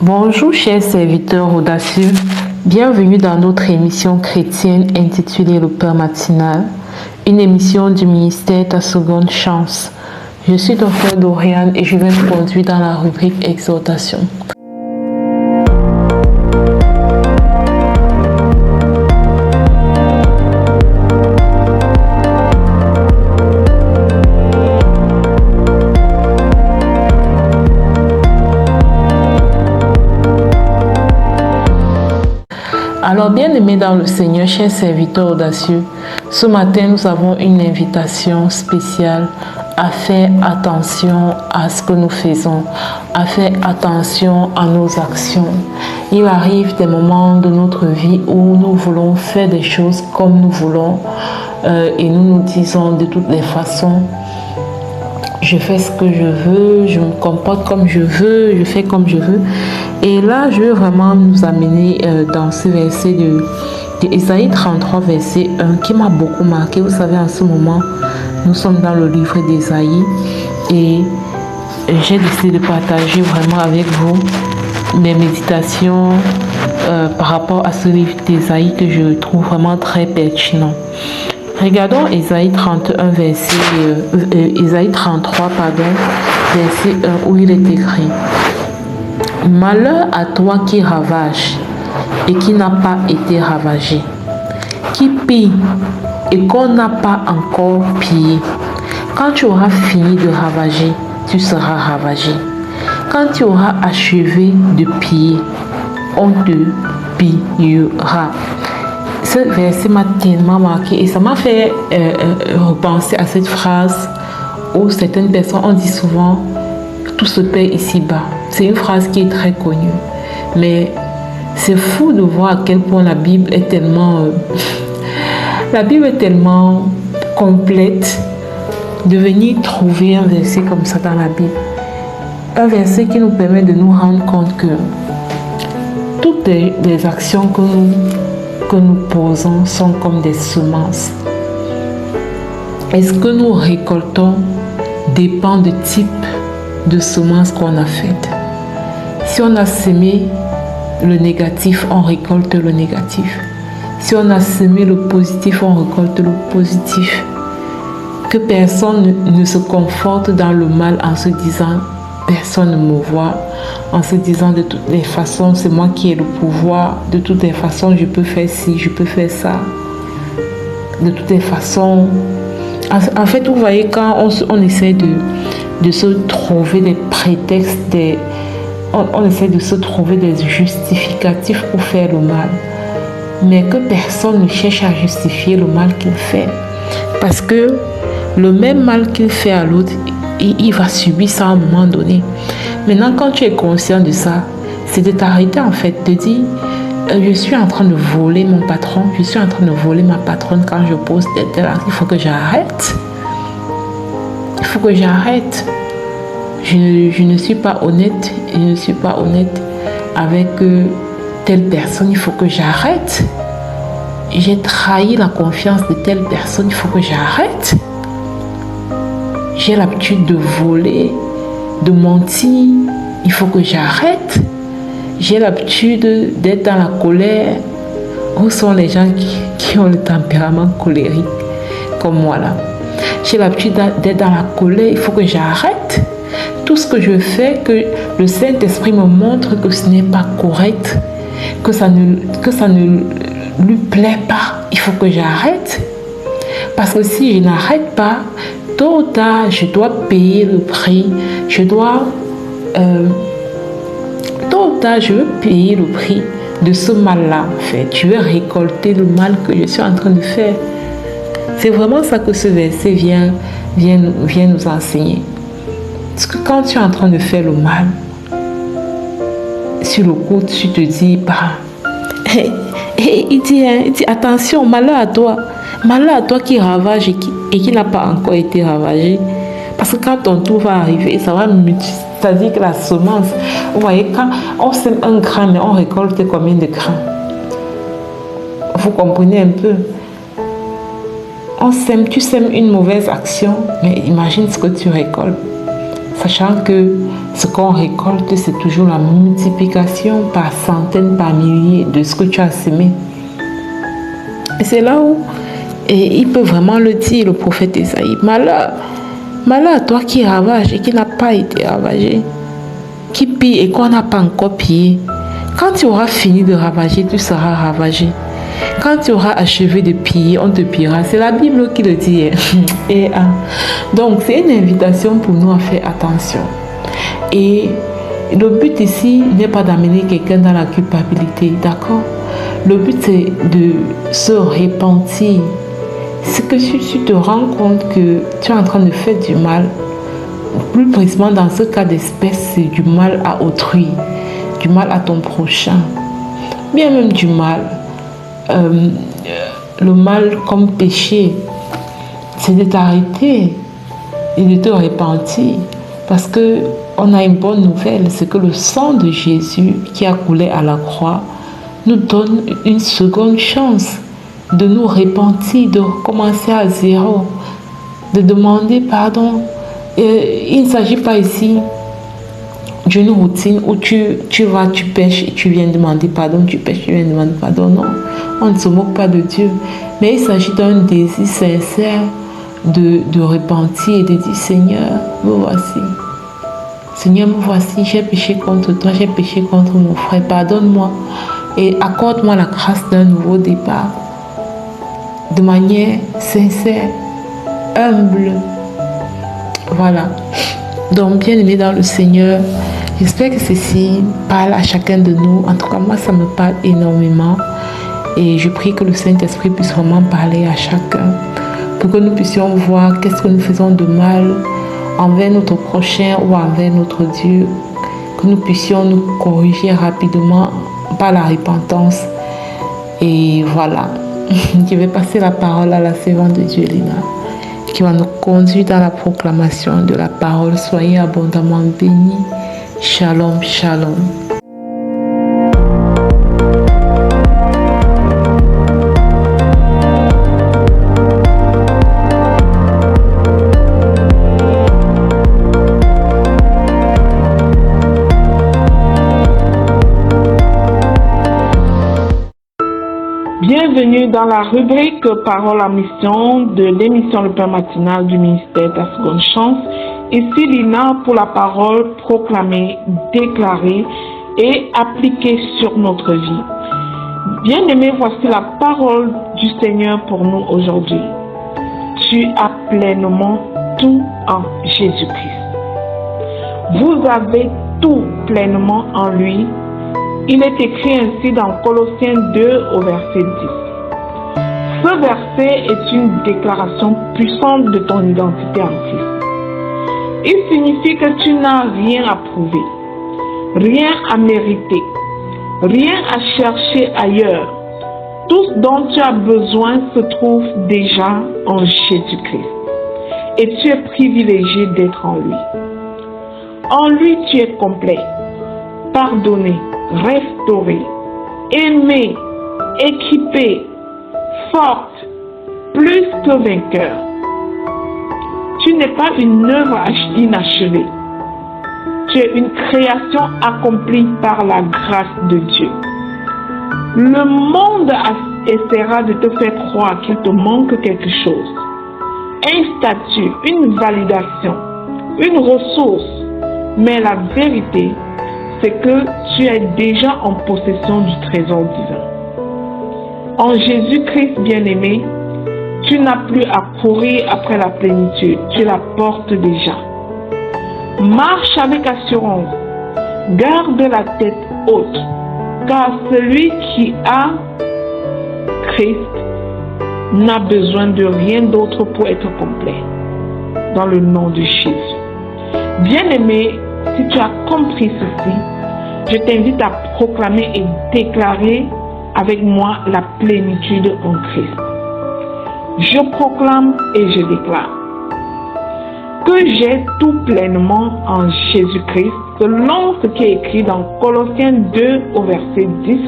Bonjour chers serviteurs audacieux, bienvenue dans notre émission chrétienne intitulée Le Père Matinal, une émission du ministère Ta Seconde Chance. Je suis Dr Dorian et je vais vous conduire dans la rubrique Exhortation. Alors, bien-aimés dans le Seigneur, chers serviteurs audacieux, ce matin, nous avons une invitation spéciale à faire attention à ce que nous faisons, à faire attention à nos actions. Il arrive des moments de notre vie où nous voulons faire des choses comme nous voulons et nous nous disons de toutes les façons, je fais ce que je veux, je me comporte comme je veux, je fais comme je veux. Et là, je veux vraiment nous amener dans ce verset de Ésaïe 33, verset 1, qui m'a beaucoup marqué. Vous savez, en ce moment, nous sommes dans le livre d'Ésaïe et j'ai décidé de partager vraiment avec vous mes méditations par rapport à ce livre d'Ésaïe que je trouve vraiment très pertinent. Regardons Ésaïe 31, Ésaïe 33, verset 1, où il est écrit: Malheur à toi qui ravage et qui n'a pas été ravagé, qui pille et qu'on n'a pas encore pillé. Quand tu auras fini de ravager, tu seras ravagé. Quand tu auras achevé de piller, on te pillera. Ce verset m'a tellement marqué et ça m'a fait repenser à cette phrase où certaines personnes ont dit souvent tout se paie ici-bas. C'est une phrase qui est très connue, mais c'est fou de voir à quel point la Bible est tellement complète, de venir trouver un verset comme ça dans la Bible, un verset qui nous permet de nous rendre compte que toutes les actions que nous posons sont comme des semences. Et ce que nous récoltons dépend du type de semences qu'on a faites. Si on a semé le négatif, on récolte le négatif. Si on a semé le positif, on récolte le positif. Que personne ne se conforte dans le mal en se disant personne ne me voit, en se disant de toutes les façons c'est moi qui ai le pouvoir, de toutes les façons je peux faire ci, je peux faire ça, de toutes les façons. En fait, vous voyez, quand on essaie de se trouver des prétextes, on essaie de se trouver des justificatifs pour faire le mal, mais que personne ne cherche à justifier le mal qu'il fait, parce que le même mal qu'il fait à l'autre, il va subir ça à un moment donné. Maintenant, quand tu es conscient de ça, c'est de t'arrêter en fait, de dire je suis en train de voler mon patron, je suis en train de voler ma patronne quand je pose tel acte. Il faut que j'arrête. Il faut que j'arrête. Je ne suis pas honnête, je ne suis pas honnête avec telle personne, il faut que j'arrête. J'ai trahi la confiance de telle personne, il faut que j'arrête. J'ai l'habitude de voler, de mentir, il faut que j'arrête. J'ai l'habitude d'être dans la colère. Où sont les gens qui ont le tempérament colérique comme moi là? J'ai l'habitude d'être dans la colère, il faut que j'arrête. Tout ce que je fais, que le Saint-Esprit me montre que ce n'est pas correct, que ça ne lui plaît pas, il faut que j'arrête. Parce que si je n'arrête pas, tôt ou tard, je dois payer le prix. Tôt ou tard, je veux payer le prix de ce mal-là. En fait, je vais récolter le mal que je suis en train de faire. C'est vraiment ça que ce verset vient nous enseigner. Parce que quand tu es en train de faire le mal, sur le coup, tu te dis, il dit, attention, malheur à toi qui ravage et qui n'a pas encore été ravagé. Parce que quand ton tour va arriver, ça va multiplier. C'est-à-dire que la semence, vous voyez, quand on sème un grain, mais on récolte combien de grains? Vous comprenez un peu? Tu sèmes une mauvaise action, mais imagine ce que tu récoltes. sachant que ce qu'on récolte, c'est toujours la multiplication par centaines, par milliers de ce que tu as semé. Et c'est là où il peut vraiment le dire, le prophète Esaïe. Malheur à toi qui ravage et qui n'a pas été ravagé, qui pille et qu'on n'a pas encore pillé. Quand tu auras fini de ravager, tu seras ravagé. Quand tu auras achevé de piller, on te pillera. C'est la Bible qui le dit. Donc, c'est une invitation pour nous à faire attention. Et le but ici n'est pas d'amener quelqu'un dans la culpabilité, d'accord? Le but, c'est de se repentir. C'est que si tu te rends compte que tu es en train de faire du mal, plus précisément dans ce cas d'espèce, c'est du mal à autrui, du mal à ton prochain, bien même du mal. Le mal comme péché, c'est de t'arrêter et de te repentir, parce que on a une bonne nouvelle, c'est que le sang de Jésus qui a coulé à la croix nous donne une seconde chance de nous repentir, de recommencer à zéro, de demander pardon. Il ne s'agit pas ici d'une routine où tu vas, tu pêches et tu viens demander pardon, tu pêches, tu viens demander pardon. Non, on ne se moque pas de Dieu. Mais il s'agit d'un désir sincère de repentir et de dire Seigneur, me voici. Seigneur, me voici, j'ai péché contre toi, j'ai péché contre mon frère, pardonne-moi et accorde-moi la grâce d'un nouveau départ. De manière sincère, humble. Voilà. Donc, bien aimé dans le Seigneur, j'espère que ceci parle à chacun de nous. En tout cas, moi, ça me parle énormément. Et je prie que le Saint-Esprit puisse vraiment parler à chacun pour que nous puissions voir qu'est-ce que nous faisons de mal envers notre prochain ou envers notre Dieu. Que nous puissions nous corriger rapidement par la repentance. Et voilà. Je vais passer la parole à la servante de Dieu, Lina, qui va nous conduire dans la proclamation de la parole. Soyez abondamment bénis. Shalom, shalom. Bienvenue dans la rubrique Parole à mission de l'émission Le Pain Matinal du ministère de la Seconde Chance. Ici Lina pour la parole proclamée, déclarée et appliquée sur notre vie. Bien-aimés, voici la parole du Seigneur pour nous aujourd'hui. Tu as pleinement tout en Jésus-Christ. Vous avez tout pleinement en lui. Il est écrit ainsi dans Colossiens 2 au verset 10. Ce verset est une déclaration puissante de ton identité en Christ. Il signifie que tu n'as rien à prouver, rien à mériter, rien à chercher ailleurs. Tout ce dont tu as besoin se trouve déjà en Jésus-Christ. Et tu es privilégié d'être en lui. En lui, tu es complet, pardonné, restauré, aimé, équipé, forte, plus que vainqueur. Tu n'es pas une œuvre inachevée. Tu es une création accomplie par la grâce de Dieu. Le monde essaiera de te faire croire qu'il te manque quelque chose. Un statut, une validation, une ressource. Mais la vérité, c'est que tu es déjà en possession du trésor divin. En Jésus-Christ bien-aimé, tu n'as plus à courir après la plénitude, tu la portes déjà. Marche avec assurance, garde la tête haute, car celui qui a Christ n'a besoin de rien d'autre pour être complet. Dans le nom de Jésus. Bien-aimé, si tu as compris ceci, je t'invite à proclamer et déclarer avec moi la plénitude en Christ. Je proclame et je déclare que j'ai tout pleinement en Jésus-Christ, selon ce qui est écrit dans Colossiens 2 au verset 10,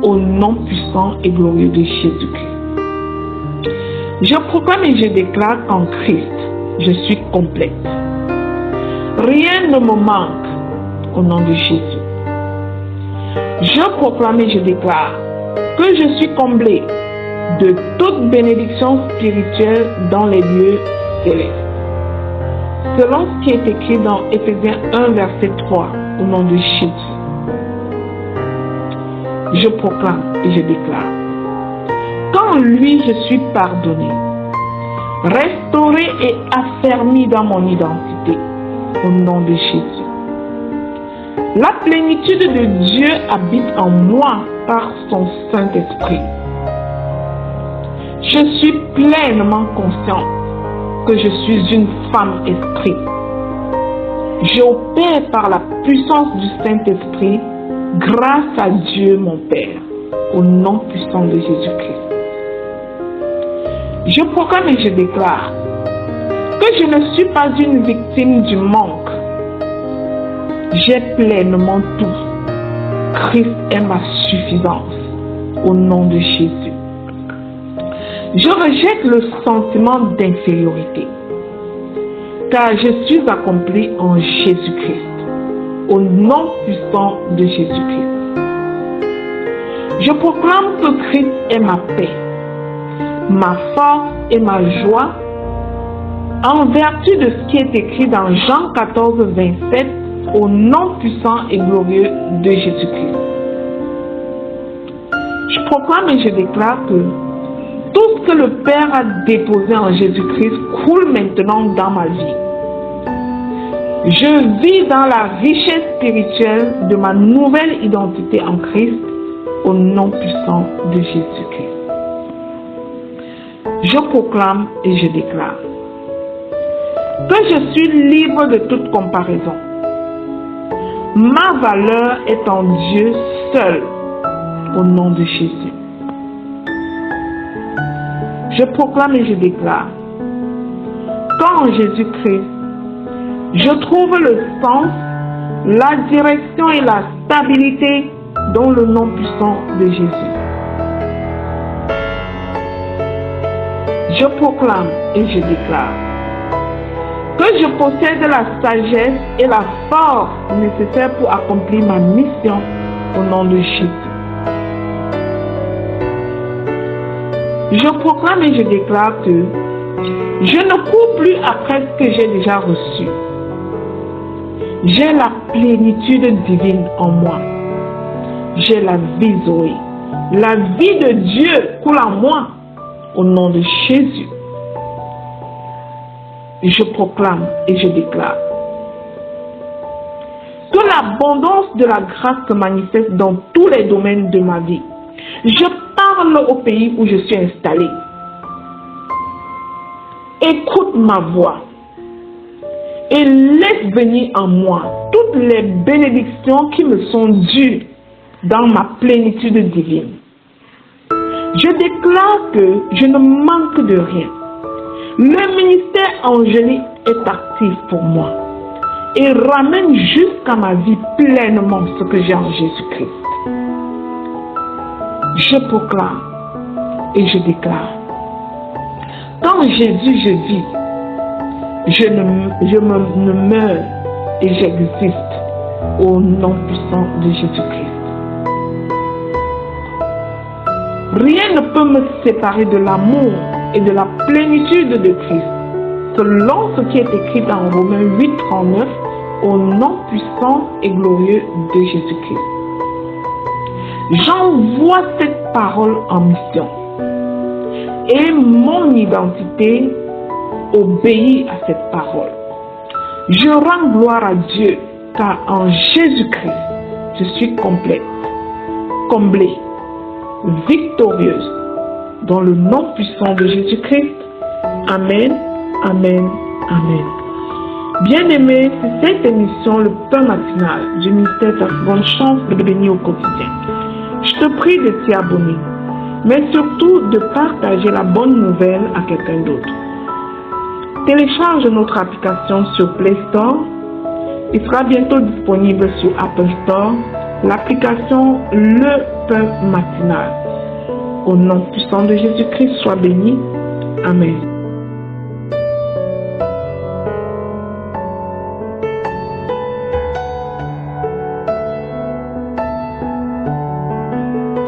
au nom puissant et glorieux de Jésus-Christ. Je proclame et je déclare qu'en Christ, je suis complète. Rien ne me manque au nom de Jésus. Je proclame et je déclare que je suis comblé de toute bénédiction spirituelle dans les lieux célestes. Selon ce qui est écrit dans Éphésiens 1, verset 3, au nom de Jésus. Je proclame et je déclare qu'en lui je suis pardonné, restauré et affermi dans mon identité, au nom de Jésus. La plénitude de Dieu habite en moi par son Saint-Esprit. Je suis pleinement consciente que je suis une femme esprit. J'opère par la puissance du Saint-Esprit grâce à Dieu mon Père, au nom puissant de Jésus-Christ. Je proclame et je déclare que je ne suis pas une victime du manque. J'ai pleinement tout. Christ est ma suffisance, au nom de Jésus. Je rejette le sentiment d'infériorité, car je suis accompli en Jésus-Christ, au nom puissant de Jésus-Christ. Je proclame que Christ est ma paix, ma force et ma joie, en vertu de ce qui est écrit dans Jean 14, 27, au nom puissant et glorieux de Jésus-Christ. Je proclame et je déclare que tout ce que le Père a déposé en Jésus-Christ coule maintenant dans ma vie. Je vis dans la richesse spirituelle de ma nouvelle identité en Christ, au nom puissant de Jésus-Christ. Je proclame et je déclare que je suis libre de toute comparaison. Ma valeur est en Dieu seul, au nom de Jésus. Je proclame et je déclare qu'en Jésus-Christ, je trouve le sens, la direction et la stabilité dans le nom puissant de Jésus. Je proclame et je déclare que je possède la sagesse et la force nécessaires pour accomplir ma mission au nom de Jésus. Je proclame et je déclare que je ne cours plus après ce que j'ai déjà reçu. J'ai la plénitude divine en moi. J'ai la vie Zoé. La vie de Dieu coule en moi au nom de Jésus. Je proclame et je déclare que l'abondance de la grâce se manifeste dans tous les domaines de ma vie. Je parle au pays où je suis installé. Écoute ma voix et laisse venir en moi toutes les bénédictions qui me sont dues dans ma plénitude divine. Je déclare que je ne manque de rien. Le ministère angélique est actif pour moi et ramène jusqu'à ma vie pleinement ce que j'ai en Jésus-Christ. Je proclame et je déclare qu'en Jésus je vis, je ne meurs et j'existe au nom puissant de Jésus-Christ. Rien ne peut me séparer de l'amour et de la plénitude de Christ, selon ce qui est écrit dans Romains 8, 39, au nom puissant et glorieux de Jésus-Christ. J'envoie cette parole en mission et mon identité obéit à cette parole. Je rends gloire à Dieu car en Jésus-Christ, je suis complète, comblée, victorieuse dans le nom puissant de Jésus-Christ. Amen, amen, amen. Bien-aimés, c'est cette émission, le pain matinal du ministère Ta Seconde Chance de bénir au quotidien. Je te prie de t'y abonner, mais surtout de partager la bonne nouvelle à quelqu'un d'autre. Télécharge notre application sur Play Store. Il sera bientôt disponible sur Apple Store. L'application Le Pain Matinal. Au nom puissant de Jésus-Christ, sois béni. Amen.